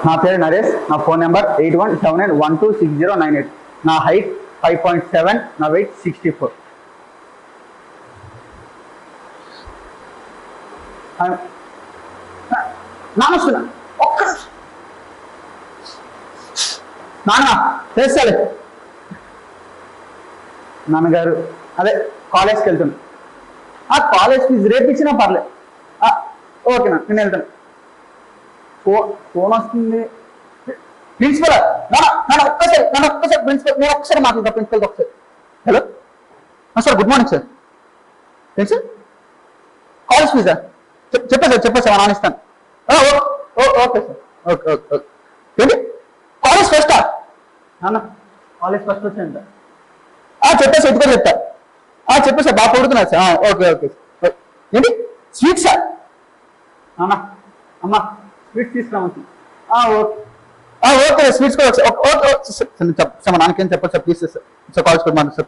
నా పేరు నరేష్, నా ఫోన్ నెంబర్ 8179126098. నా హైట్ 5.7, నా వెయిట్ 64. నాన్న ఒక్క నాన్న చేస్తాలే. నాన్నగారు అదే కాలేజ్కి వెళ్తున్నా. కాలేజ్ ఫీజు రేపు ఇచ్చినా పర్లేదు. ఓకేనా, నేను వెళ్తాను. ఫోన్ వస్తుంది. ప్రిన్సిపల్ ఒక్కసారి ప్రిన్సిపల్, నేను ఒక్కసారి మాట్లాడతా ప్రిన్సిపల్ ఒకసారి. Hello sir, good morning sir. ఏంటి సార్ కాలేజ్ ఫీజా? చెప్పా సార్ ఆనిస్తాను. Okay sir, okay okay okay. ఏంటి కాలేజ్ ఫస్టా? నాన్న కాలేజ్ ఫస్ట్ వచ్చాయంట. చెప్పా సార్, ఎత్తుకొని చెప్తా. చెప్పా సార్, బాగా పడుతున్నారు సార్. Okay okay sir. ఏంటి స్వీట్ సార్? నాన్న అమ్మా స్వీట్స్ తీసుకురావచ్చు. ఓకే స్వీట్స్ కూడా ఓకే సార్. మా నాన్నకేం చెప్పచ్చు సార్, ప్లీజ్ సార్. కాలేజ్ కూడా సార్.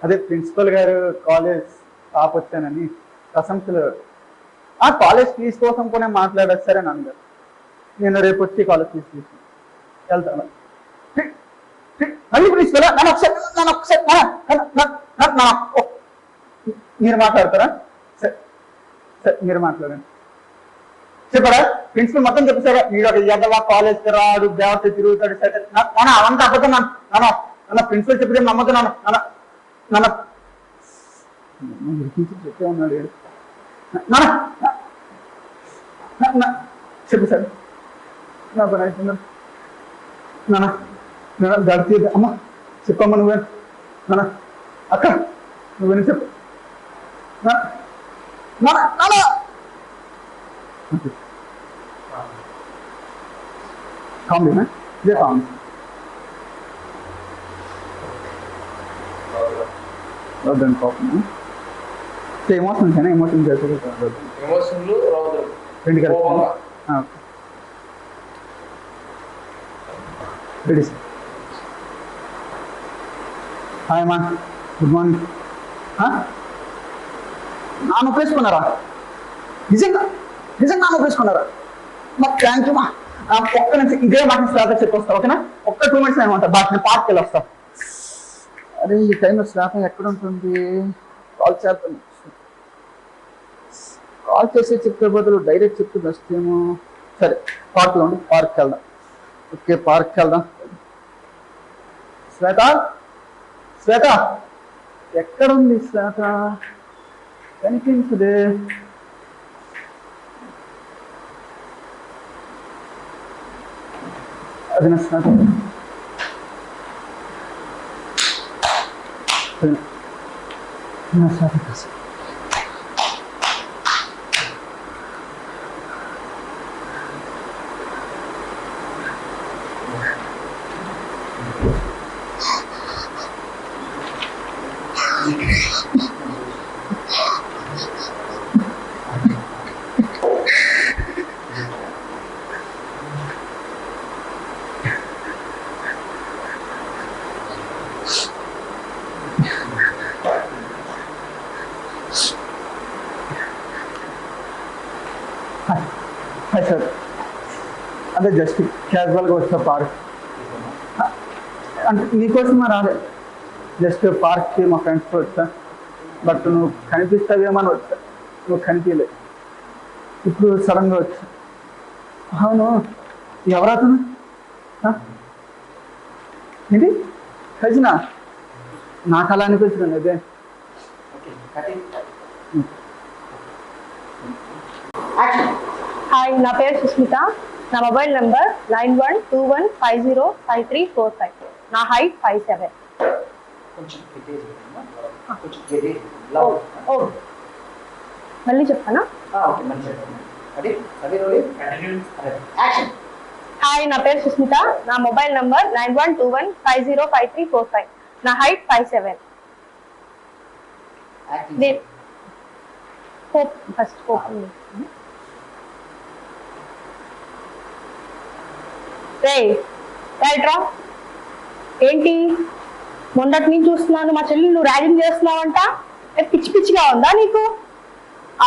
అదే ప్రిన్సిపల్ గారు కాలేజ్ టాప్ వచ్చానని ప్రశంసలు. కాలేజ్ ఫీజు కోసం కూడా మాట్లాడారు సరే నాన్నగారు. నేను రేపు వచ్చి కాలేజ్ ఫీజు తీసుకుని వెళ్తాను. మళ్ళీ ప్రిన్సిపల్ నన్ను ఒకసారి మీరు మాట్లాడతారా? సరే మీరు మాట్లాడండి. చెప్పారా ప్రిన్సిపల్ మొత్తం చెప్పేసారా? మీరు ఒక ఎదవా, కాలేజ్కి రాడు, దేవత తిరుగుతాడు. సరే నాన్న అవంతా అబద్ధం. నాన్న ప్రిన్సిపల్ చెప్పితే నమ్మద్దు. నాన్న చెప్పే ఉన్నాడు. చెప్పు సార్, నా పని అయిపోయింది. నాన్న గడిచి అమ్మ చెప్పమ్మా, నువ్వే నాన్న అక్క నువ్వేనా చెప్పు. కామెడీ ఇదే కామెడీ. వద్దండి కోపం. ఎమోషన్స్ అయినా ఎమోషన్స్ రెండు కలిసి. Ready sir. హాయ్ అమ్మా, గుడ్ మార్నింగ్. నాన్న ఒప్పేసుకున్నారా? నిజంగా నాన్న ఒప్పేసుకున్నారా? మా థ్యాంక్ యూ మా. ఒక్క నుంచి ఇదే మాట శ్రాత చెప్పొస్తా. ఓకేనా? ఒక్క 2 minutes నేను ఉంటాను. నేను పార్క్కి వెళ్ళి వస్తాను. అరే ఈ టైంలో శ్రాత ఎక్కడ ఉంటుంది? కాల్ చేస్తాను. కాల్ చేసి చెప్పే బదులు డైరెక్ట్ చెప్తే బెస్ట్ ఏమో. సరే పార్క్లో ఉండి పార్క్కి వెళ్దాం. ఓకే పార్క్కి వెళ్దాం. శ్వేత ఎక్కడుంది శ్వేత? కనిపించదే. అది నా శ్వేత. నా శ్వేత కాదు. హాయ్ సార్, అదే జస్ట్ క్యాజువల్గా వచ్చా పార్క్. అంటే నీకోసం రాలే, జస్ట్ పార్క్కి మా ఫ్రెండ్స్తో వచ్చా. బట్ నువ్వు కనిపిస్తావేమో అని వచ్చా, నువ్వు కనిపించలేదు. ఇప్పుడు సడన్గా వచ్చా. అవును, ఎవరతను? ఏంటి కజినా? నాకు అలా అనిపించడం అదే. హాయ్, నా పేరు సుస్మిత. నా మొబైల్ నెంబర్ 9121505345. నా హైట్ 5'7". మళ్ళీ చెప్పనా? హాయ్, నా పేరు సుస్మిత. నా మొబైల్ నంబర్ 9121505345. నా హైట్ 5'7". ఫస్ట్ ఏంటి మొన్నటి నుంచి చూస్తున్నాను మా చెల్లి నువ్వు ర్యాగింగ్ చేస్తున్నావంట. పిచ్చి పిచ్చిగా ఉందా నీకు?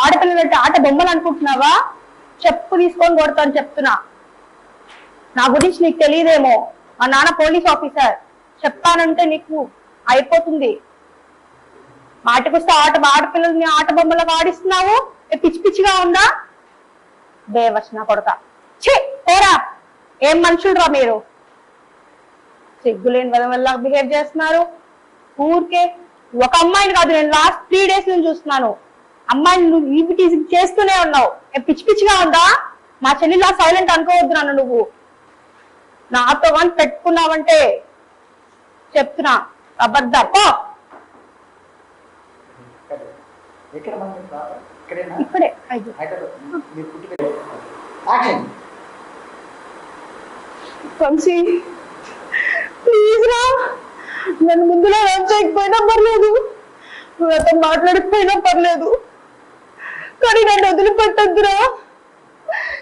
ఆడపిల్లలంటే ఆట బొమ్మలు అనుకుంటున్నావా? చెప్పు తీసుకొని కొడతాను చెప్తున్నా. నా గురించి నీకు తెలియదేమో, మా నాన్న పోలీస్ ఆఫీసర్. చెప్తానంటే నీకు అయిపోతుంది. మాటకొస్తే ఆడపిల్లల్ని ఆట బొమ్మలకు ఆడిస్తున్నావు. పిచ్చి పిచ్చిగా ఉందా? దేవచన కొడక. ఛీ పోరా, ఏం మనుషులు రా మీరు? సిగ్గులేని వల్ల బిహేవ్ చేస్తున్నారు. ఊరికే ఒక అమ్మాయిని కాదు, నేను లాస్ట్ 3 days నుంచి చూస్తున్నాను. అమ్మాయిని నువ్వు ఈవిటీ చేస్తూనే ఉన్నావు. పిచ్చి పిచ్చిగా ఉందా? మా చెల్లిలా సైలెంట్ అనుకోవద్దు నన్ను. నువ్వు నాతో కానీ పెట్టుకున్నావంటే చెప్తున్నా అబద్ధం. ఇక్కడే వంశీ, ప్లీజ్ రా. నన్ను ముందులో ఏం చేయకపోయినా పర్లేదు, నువ్వు అతను మాట్లాడకపోయినా పర్లేదు, కానీ నన్ను వదిలిపెట్టద్దురా.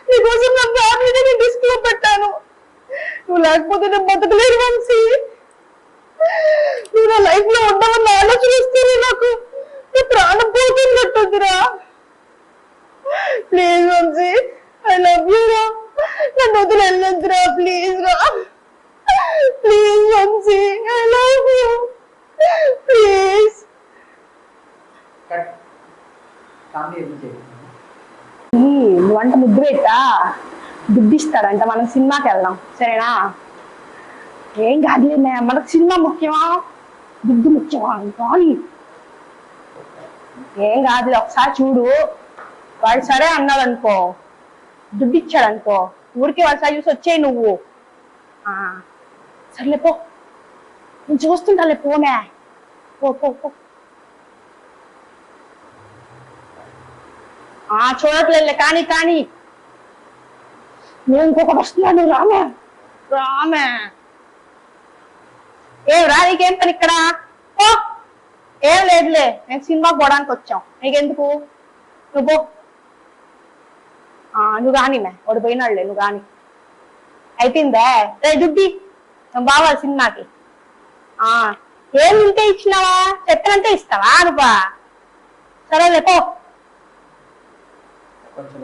నీకోసం నా ఫ్యామిలీని నేను రిస్క్ లో పెట్టాను. నువ్వు లేకపోతే నేను బతకలేను వంశీ. నువ్వు నా లైఫ్ లో ఉండవన్న ఆలోచన వస్తుంది నాకు. నీ ప్రాణం పోతున్నట్టుందిరా. Please Vamshi, I love you రా. నన్ను వదిలి వెళ్ళొద్దురా ప్లీజ్ రా. Please Vamshi, I love you. Please. నువ్వంట ముద్దు పెట్టా దుడ్డిస్తాడంట. మనం సినిమాకి వెళ్దాం సరేనా? ఏం కాదు, మనకు సినిమా ముఖ్యమా దుడ్డు ముఖ్యమా? కానీ ఏం కాదు, ఒకసారి చూడు. వాడు సరే అన్నాడు అనుకో, దుడ్డు ఇచ్చాడు అనుకో, ఊరికి వాడు చూసి వచ్చేయి నువ్వు. సర్లే పో, నేను చూస్తుంటాలే. పోమే, పో పో పో. చూడట్లే కానీ కానీ నేను ఇంకొకటి వస్తున్నాను. రామే రామే. ఏం రా, నీకేం పని ఇక్కడ? ఏం లేదులే, నేను సినిమాకి పోవడానికి వచ్చాం. నీకెందుకు? నువ్వు పో. నువ్వు కానీ వాడు పోయినాడులే, నువ్వు కానీ. అయిపోయిందే రే దుడ్డి, నువ్వు బావాలి సినిమాకి. ఏం ఇంటే ఇచ్చినావా? చెప్పినంతే ఇస్తావా నువ్వా? సరేలే పో. కొంచెం